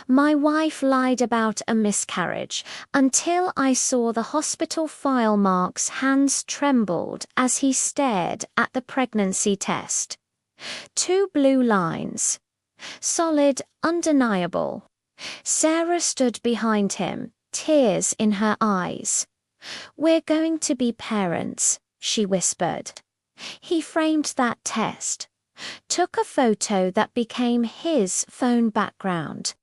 My wife lied about a miscarriage until I saw the hospital file. Mark's hands trembled as he stared at the pregnancy test. 2 blue lines. Solid, undeniable. Sarah stood behind him, tears in her eyes. "We're going to be parents," she whispered. He framed that test, took a photo that became his phone background.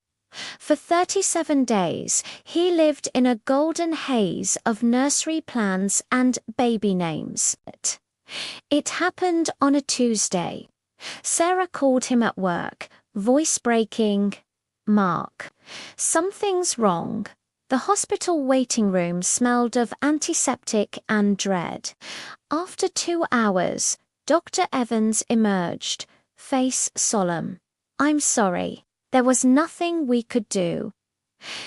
For 37 days, he lived in a golden haze of nursery plans and baby names. It happened on a Tuesday. Sarah called him at work, voice breaking. "Mark, something's wrong." The hospital waiting room smelled of antiseptic and dread. After 2 hours, Dr. Evans emerged, face solemn. "I'm sorry. There was nothing we could do."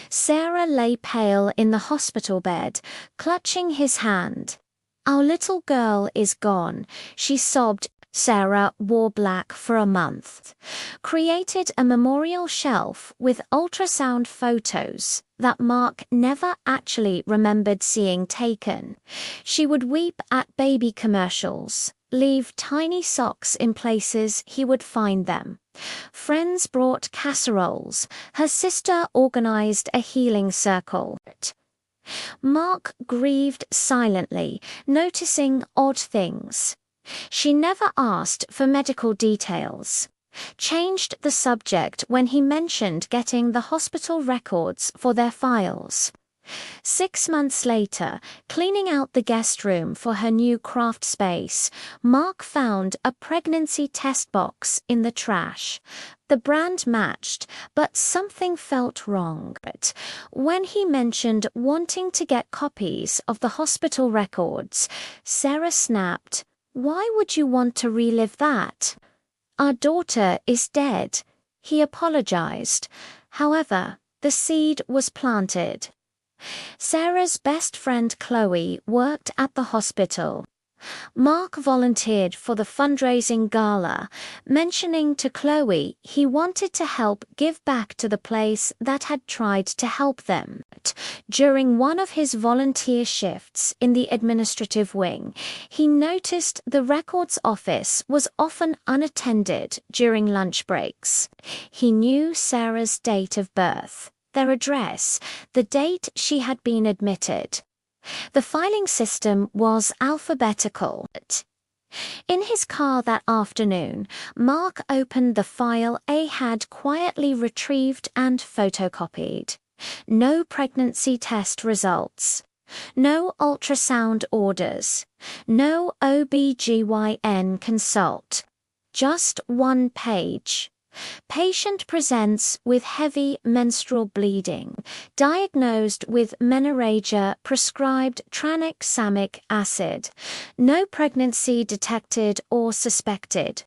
Sarah lay pale in the hospital bed, clutching his hand. "Our little girl is gone," she sobbed. Sarah wore black for a month, created a memorial shelf with ultrasound photos that Mark never actually remembered seeing taken. She would weep at baby commercials, leave tiny socks in places he would find them. Friends brought casseroles. Her sister organized a healing circle. Mark grieved silently, noticing odd things. She never asked for medical details. Changed the subject when he mentioned getting the hospital records for their files. 6 months later, cleaning out the guest room for her new craft space, Mark found a pregnancy test box in the trash. The brand matched, but something felt wrong. When he mentioned wanting to get copies of the hospital records, Sarah snapped, "Why would you want to relive that?" "Our daughter is dead," he apologized. However, the seed was planted. Sarah's best friend Chloe worked at the hospital. Mark volunteered for the fundraising gala, mentioning to Chloe he wanted to help give back to the place that had tried to help them. During one of his volunteer shifts in the administrative wing, he noticed the records office was often unattended during lunch breaks. He knew Sarah's date of birth, their address, the date she had been admitted. The filing system was alphabetical. In his car that afternoon, Mark opened the file A had quietly retrieved and photocopied. No pregnancy test results. No ultrasound orders. No OB/GYN consult. Just one page. Patient presents with heavy menstrual bleeding, diagnosed with menorrhagia, prescribed tranexamic acid. No pregnancy detected or suspected.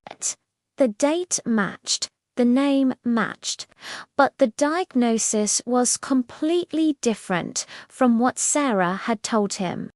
The date matched, the name matched, but the diagnosis was completely different from what Sarah had told him.